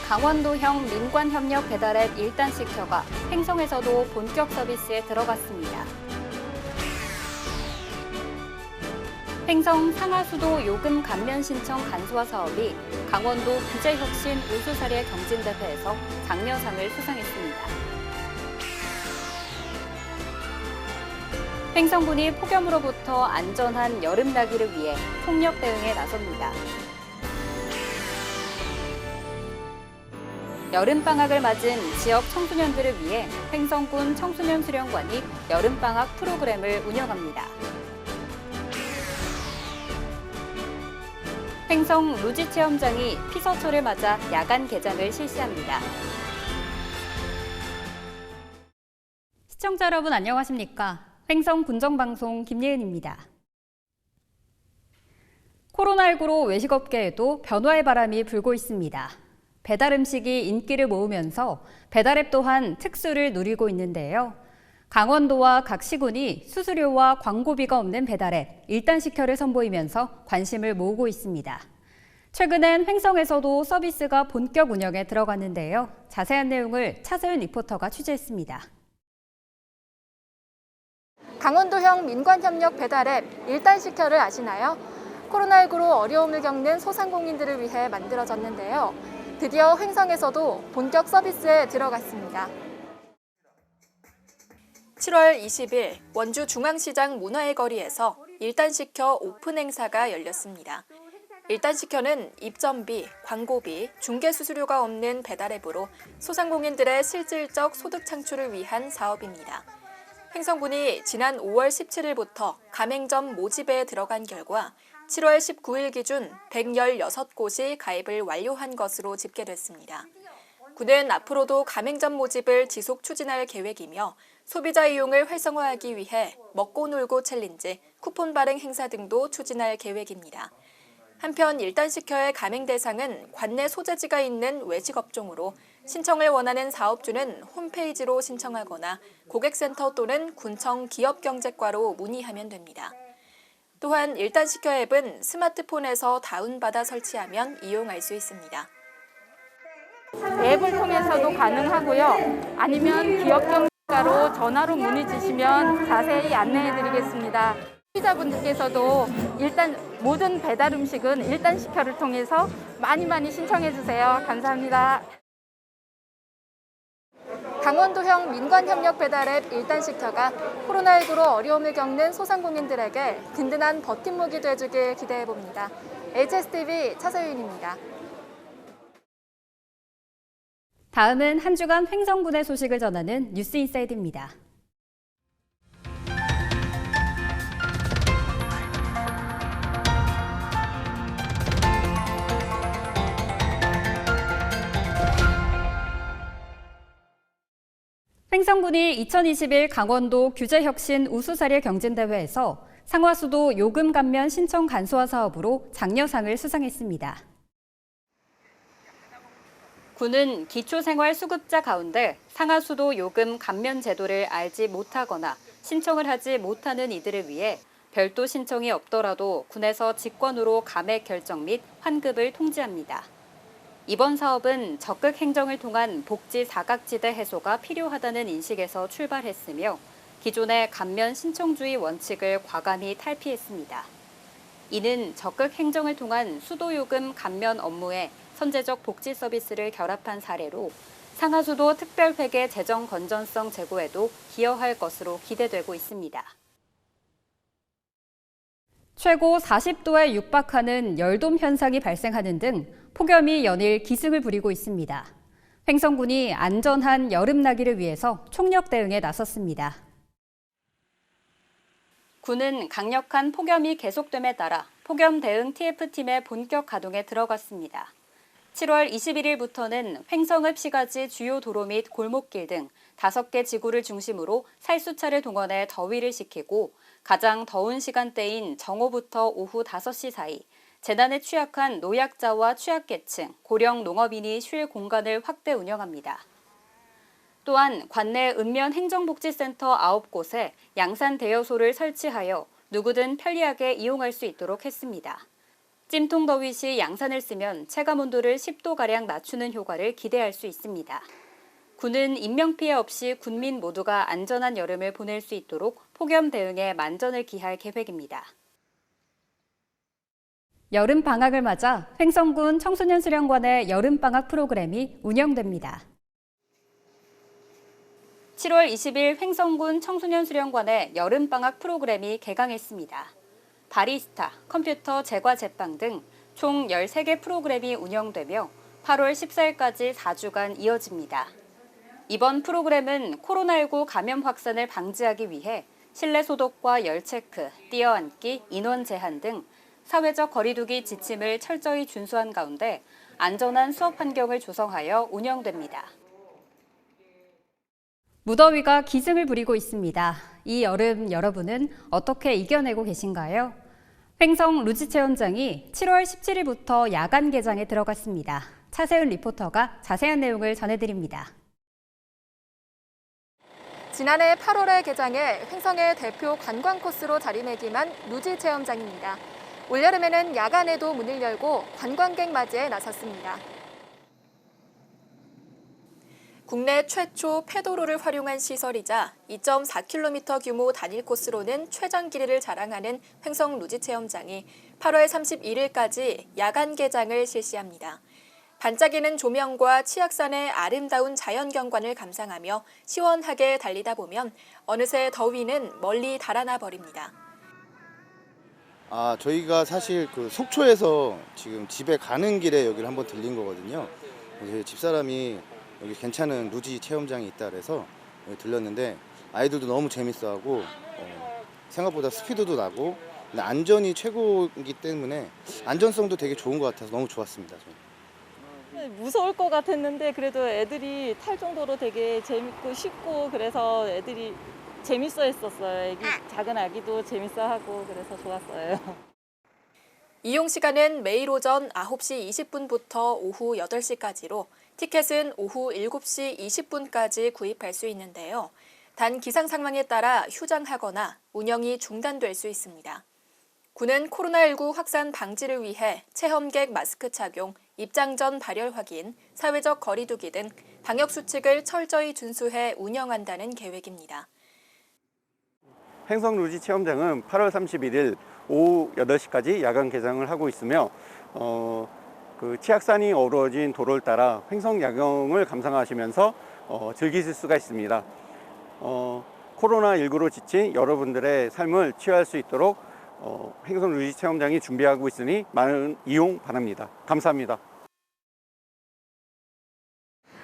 강원도형 민관협력 배달앱 1단 시켜가 횡성에서도 본격 서비스에 들어갔습니다. 횡성 상하수도 요금 감면 신청 간소화 사업이 강원도 규제혁신 우수사례 경진대회에서 장려상을 수상했습니다. 횡성군이 폭염으로부터 안전한 여름나기를 위해 폭력 대응에 나섭니다. 여름방학을 맞은 지역 청소년들을 위해 횡성군 청소년 수련관이 여름방학 프로그램을 운영합니다. 횡성 루지체험장이 피서철을 맞아 야간 개장을 실시합니다. 시청자 여러분 안녕하십니까? 횡성 군정방송 김예은입니다. 코로나19로 외식업계에도 변화의 바람이 불고 있습니다. 배달 음식이 인기를 모으면서 배달앱 또한 특수를 누리고 있는데요. 강원도와 각 시군이 수수료와 광고비가 없는 배달앱 1단 시켜를 선보이면서 관심을 모으고 있습니다. 최근엔 횡성에서도 서비스가 본격 운영에 들어갔는데요. 자세한 내용을 차서윤 리포터가 취재했습니다. 강원도형 민관협력 배달앱 1단 시켜를 아시나요? 코로나19로 어려움을 겪는 소상공인들을 위해 만들어졌는데요. 드디어 횡성에서도 본격 서비스에 들어갔습니다. 7월 20일 원주 중앙시장 문화의 거리에서 1단 시켜 오픈 행사가 열렸습니다. 1단 시켜는 입점비, 광고비, 중개 수수료가 없는 배달앱으로 소상공인들의 실질적 소득 창출을 위한 사업입니다. 횡성군이 지난 5월 17일부터 가맹점 모집에 들어간 결과 7월 19일 기준 116곳이 가입을 완료한 것으로 집계됐습니다. 군은 앞으로도 가맹점 모집을 지속 추진할 계획이며 소비자 이용을 활성화하기 위해 먹고 놀고 챌린지, 쿠폰 발행 행사 등도 추진할 계획입니다. 한편 1단 시켜의 가맹 대상은 관내 소재지가 있는 외식업종으로 신청을 원하는 사업주는 홈페이지로 신청하거나 고객센터 또는 군청 기업경제과로 문의하면 됩니다. 또한 1단 시켜 앱은 스마트폰에서 다운받아 설치하면 이용할 수 있습니다. 앱을 통해서도 가능하고요. 아니면 기업경제과로 전화로 문의 주시면 자세히 안내해드리겠습니다. 소비자분들께서도 일단 모든 배달 음식은 1단 시켜를 통해서 많이 신청해주세요. 감사합니다. 강원도형 민관협력 배달앱 1단 시켜가 코로나19로 어려움을 겪는 소상공인들에게 든든한 버팀목이 돼주길 기대해봅니다. HSTV 차서윤입니다. 다음은 한 주간 횡성군의 소식을 전하는 뉴스인사이드입니다. 횡성군이 2021 강원도 규제혁신 우수사례 경진대회에서 상하수도 요금 감면 신청 간소화 사업으로 장려상을 수상했습니다. 군은 기초생활수급자 가운데 상하수도 요금 감면 제도를 알지 못하거나 신청을 하지 못하는 이들을 위해 별도 신청이 없더라도 군에서 직권으로 감액 결정 및 환급을 통지합니다. 이번 사업은 적극 행정을 통한 복지 사각지대 해소가 필요하다는 인식에서 출발했으며 기존의 감면 신청주의 원칙을 과감히 탈피했습니다. 이는 적극 행정을 통한 수도요금 감면 업무에 선제적 복지 서비스를 결합한 사례로 상하수도 특별회계 재정 건전성 제고에도 기여할 것으로 기대되고 있습니다. 최고 40도에 육박하는 열돔 현상이 발생하는 등 폭염이 연일 기승을 부리고 있습니다. 횡성군이 안전한 여름나기를 위해서 총력 대응에 나섰습니다. 군은 강력한 폭염이 계속됨에 따라 폭염 대응 TF팀의 본격 가동에 들어갔습니다. 7월 21일부터는 횡성읍시가지 주요 도로 및 골목길 등 5개 지구를 중심으로 살수차를 동원해 더위를 식히고 가장 더운 시간대인 정오부터 오후 5시 사이 재난에 취약한 노약자와 취약계층, 고령 농업인이 쉴 공간을 확대 운영합니다. 또한 관내 읍면 행정복지센터 9곳에 양산 대여소를 설치하여 누구든 편리하게 이용할 수 있도록 했습니다. 찜통 더위 시 양산을 쓰면 체감온도를 10도가량 낮추는 효과를 기대할 수 있습니다. 군은 인명피해 없이 군민 모두가 안전한 여름을 보낼 수 있도록 폭염 대응에 만전을 기할 계획입니다. 여름 방학을 맞아 횡성군 청소년 수련관의 여름 방학 프로그램이 운영됩니다. 7월 20일 횡성군 청소년 수련관의 여름 방학 프로그램이 개강했습니다. 바리스타, 컴퓨터 제과 제빵 등 총 13개 프로그램이 운영되며 8월 14일까지 4주간 이어집니다. 이번 프로그램은 코로나19 감염 확산을 방지하기 위해 실내 소독과 열 체크, 뛰어앉기, 인원 제한 등 사회적 거리두기 지침을 철저히 준수한 가운데 안전한 수업 환경을 조성하여 운영됩니다. 무더위가 기승을 부리고 있습니다. 이 여름 여러분은 어떻게 이겨내고 계신가요? 횡성 루지 체험장이 7월 17일부터 야간 개장에 들어갔습니다. 차세은 리포터가 자세한 내용을 전해드립니다. 지난해 8월에 개장해 횡성의 대표 관광 코스로 자리매김한 루지 체험장입니다. 올여름에는 야간에도 문을 열고 관광객 맞이에 나섰습니다. 국내 최초 폐도로를 활용한 시설이자 2.4km 규모 단일 코스로는 최장 길이를 자랑하는 횡성 루지 체험장이 8월 31일까지 야간 개장을 실시합니다. 반짝이는 조명과 치악산의 아름다운 자연경관을 감상하며 시원하게 달리다 보면 어느새 더위는 멀리 달아나 버립니다. 저희가 사실 그 속초에서 지금 집에 가는 길에 여기를 한번 들린 거거든요. 그래서 집사람이 여기 괜찮은 루지 체험장이 있다 그래서 여기 들렸는데 아이들도 너무 재밌어하고 생각보다 스피드도 나고 근데 안전이 최고이기 때문에 안전성도 되게 좋은 것 같아서 너무 좋았습니다. 저는. 무서울 것 같았는데 그래도 애들이 탈 정도로 되게 재밌고 쉽고 그래서 애들이 재밌어 했었어요. 작은 아기도 재밌어 하고 그래서 좋았어요. 이용 시간은 매일 오전 9시 20분부터 오후 8시까지로 티켓은 오후 7시 20분까지 구입할 수 있는데요. 단 기상 상황에 따라 휴장하거나 운영이 중단될 수 있습니다. 군은 코로나19 확산 방지를 위해 체험객 마스크 착용, 입장 전 발열 확인, 사회적 거리 두기 등 방역 수칙을 철저히 준수해 운영한다는 계획입니다. 횡성 루지 체험장은 8월 31일 오후 8시까지 야간 개장을 하고 있으며 그 치악산이 어우러진 도로를 따라 횡성 야경을 감상하시면서 즐기실 수가 있습니다. 코로나19로 지친 여러분들의 삶을 취할 수 있도록 횡성 루지 체험장이 준비하고 있으니 많은 이용 바랍니다. 감사합니다.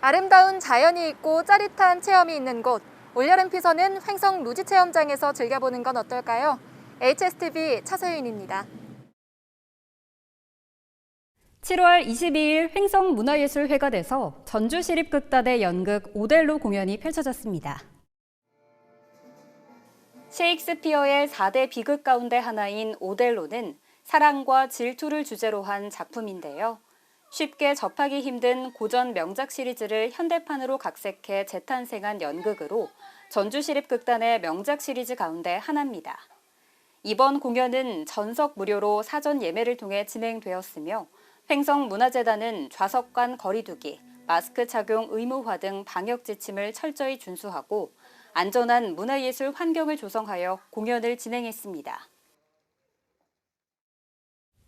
아름다운 자연이 있고 짜릿한 체험이 있는 곳, 올여름 피서는 횡성 루지 체험장에서 즐겨보는 건 어떨까요? HSTV 차서윤입니다. 7월 22일 횡성문화예술회관에서 전주시립극단의 연극 오델로 공연이 펼쳐졌습니다. 셰익스피어의 4대 비극 가운데 하나인 오델로는 사랑과 질투를 주제로 한 작품인데요. 쉽게 접하기 힘든 고전 명작 시리즈를 현대판으로 각색해 재탄생한 연극으로 전주시립극단의 명작 시리즈 가운데 하나입니다. 이번 공연은 전석 무료로 사전 예매를 통해 진행되었으며 횡성문화재단은 좌석 간 거리 두기, 마스크 착용 의무화 등 방역 지침을 철저히 준수하고 안전한 문화예술 환경을 조성하여 공연을 진행했습니다.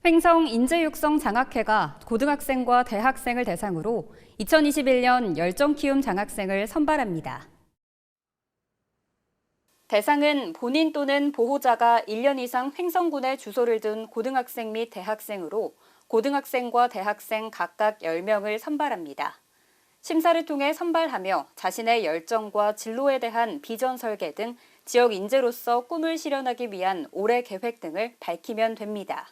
횡성 인재육성 장학회가 고등학생과 대학생을 대상으로 2021년 열정키움 장학생을 선발합니다. 대상은 본인 또는 보호자가 1년 이상 횡성군에 주소를 둔 고등학생 및 대학생으로 고등학생과 대학생 각각 10명을 선발합니다. 심사를 통해 선발하며 자신의 열정과 진로에 대한 비전 설계 등 지역 인재로서 꿈을 실현하기 위한 올해 계획 등을 밝히면 됩니다.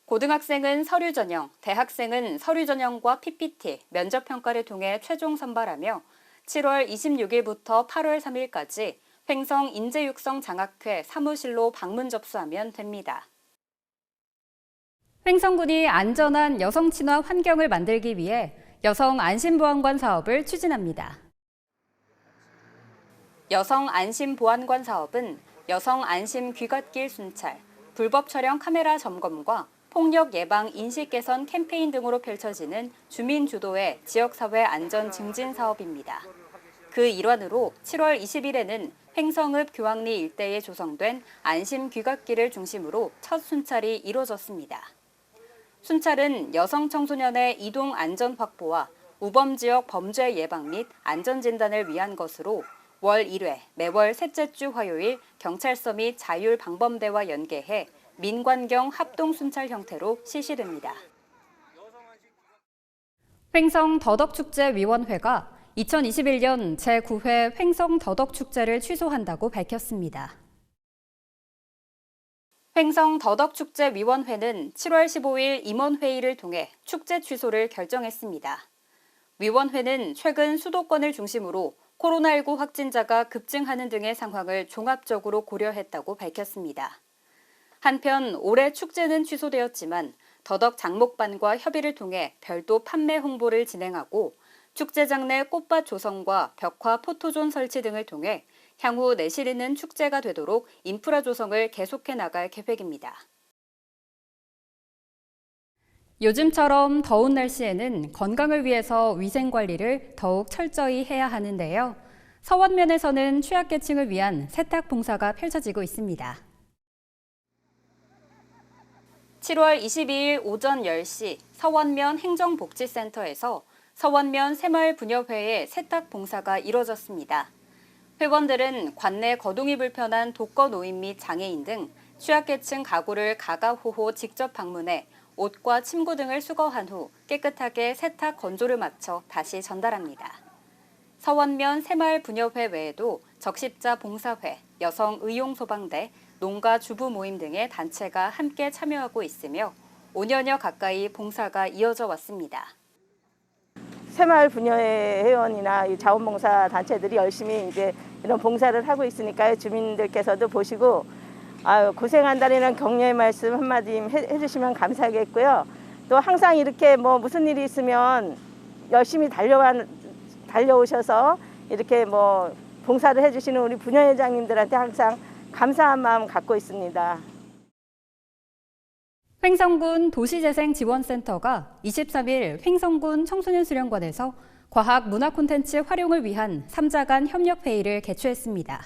고등학생은 서류 전형, 대학생은 서류 전형과 PPT, 면접 평가를 통해 최종 선발하며 7월 26일부터 8월 3일까지 횡성 인재육성 장학회 사무실로 방문 접수하면 됩니다. 횡성군이 안전한 여성 친화 환경을 만들기 위해 여성 안심보안관 사업을 추진합니다. 여성 안심보안관 사업은 여성 안심 귀갓길 순찰, 불법 촬영 카메라 점검과 폭력 예방 인식 개선 캠페인 등으로 펼쳐지는 주민 주도의 지역사회 안전 증진 사업입니다. 그 일환으로 7월 20일에는 횡성읍 교학리 일대에 조성된 안심 귀갓길을 중심으로 첫 순찰이 이뤄졌습니다. 순찰은 여성 청소년의 이동 안전 확보와 우범 지역 범죄 예방 및 안전 진단을 위한 것으로 월 1회, 매월 셋째 주 화요일 경찰서 및 자율방범대와 연계해 민관경 합동 순찰 형태로 실시됩니다. 횡성 더덕축제위원회가 2021년 제9회 횡성 더덕축제를 취소한다고 밝혔습니다. 횡성 더덕축제위원회는 7월 15일 임원회의를 통해 축제 취소를 결정했습니다. 위원회는 최근 수도권을 중심으로 코로나19 확진자가 급증하는 등의 상황을 종합적으로 고려했다고 밝혔습니다. 한편 올해 축제는 취소되었지만 더덕 장목반과 협의를 통해 별도 판매 홍보를 진행하고 축제장 내 꽃밭 조성과 벽화 포토존 설치 등을 통해 향후 내실 있는 축제가 되도록 인프라 조성을 계속해 나갈 계획입니다. 요즘처럼 더운 날씨에는 건강을 위해서 위생 관리를 더욱 철저히 해야 하는데요. 서원면에서는 취약계층을 위한 세탁 봉사가 펼쳐지고 있습니다. 7월 22일 오전 10시 서원면 행정복지센터에서 서원면 새마을부녀회의 세탁 봉사가 이뤄졌습니다. 회원들은 관내 거동이 불편한 독거 노인 및 장애인 등 취약계층 가구를 가가호호 직접 방문해 옷과 침구 등을 수거한 후 깨끗하게 세탁 건조를 마쳐 다시 전달합니다. 서원면 새마을부녀회 외에도 적십자 봉사회, 여성의용소방대, 농가 주부 모임 등의 단체가 함께 참여하고 있으며 5년여 가까이 봉사가 이어져 왔습니다. 새마을부녀회 회원이나 이 자원봉사 단체들이 열심히 이제 이런 봉사를 하고 있으니까요. 주민들께서도 보시고 고생한다는 격려의 말씀 한마디 해주시면 감사하겠고요. 또 항상 이렇게 무슨 일이 있으면 열심히 달려오셔서 이렇게 봉사를 해주시는 우리 부녀회장님들한테 항상 감사한 마음 갖고 있습니다. 횡성군 도시재생지원센터가 23일 횡성군 청소년수련관에서 과학 문화 콘텐츠 활용을 위한 3자 간 협력회의를 개최했습니다.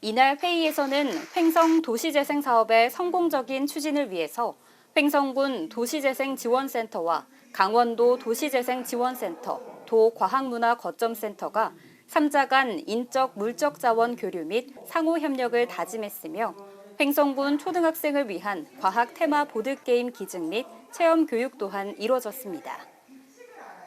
이날 회의에서는 횡성 도시재생 사업의 성공적인 추진을 위해서 횡성군 도시재생지원센터와 강원도 도시재생지원센터, 도과학문화거점센터가 3자 간 인적 물적 자원 교류 및 상호 협력을 다짐했으며 횡성군 초등학생을 위한 과학 테마 보드게임 기증 및 체험 교육 또한 이뤄졌습니다.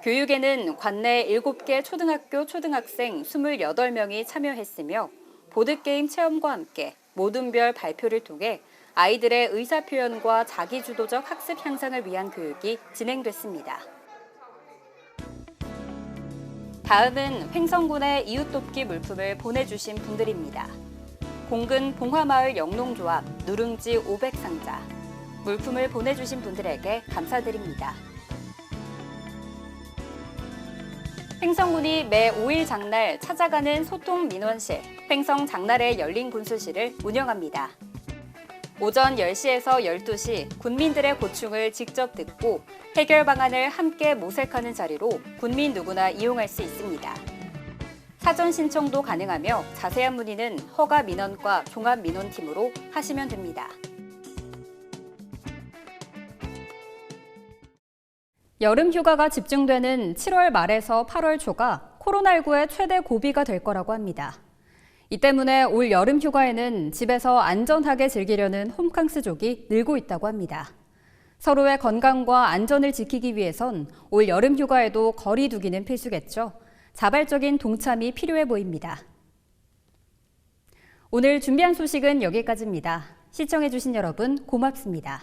교육에는 관내 7개 초등학교 초등학생 28명이 참여했으며 보드게임 체험과 함께 모둠별 발표를 통해 아이들의 의사표현과 자기주도적 학습 향상을 위한 교육이 진행됐습니다. 다음은 횡성군의 이웃돕기 물품을 보내주신 분들입니다. 공근 봉화마을 영농조합 누룽지 500상자. 물품을 보내주신 분들에게 감사드립니다. 횡성군이 매 5일 장날 찾아가는 소통 민원실, 횡성 장날의 열린 군수실을 운영합니다. 오전 10시에서 12시 군민들의 고충을 직접 듣고 해결 방안을 함께 모색하는 자리로 군민 누구나 이용할 수 있습니다. 사전 신청도 가능하며 자세한 문의는 허가민원과 종합민원팀으로 하시면 됩니다. 여름 휴가가 집중되는 7월 말에서 8월 초가 코로나19의 최대 고비가 될 거라고 합니다. 이 때문에 올 여름 휴가에는 집에서 안전하게 즐기려는 홈캉스족이 늘고 있다고 합니다. 서로의 건강과 안전을 지키기 위해선 올 여름 휴가에도 거리 두기는 필수겠죠. 자발적인 동참이 필요해 보입니다. 오늘 준비한 소식은 여기까지입니다. 시청해주신 여러분 고맙습니다.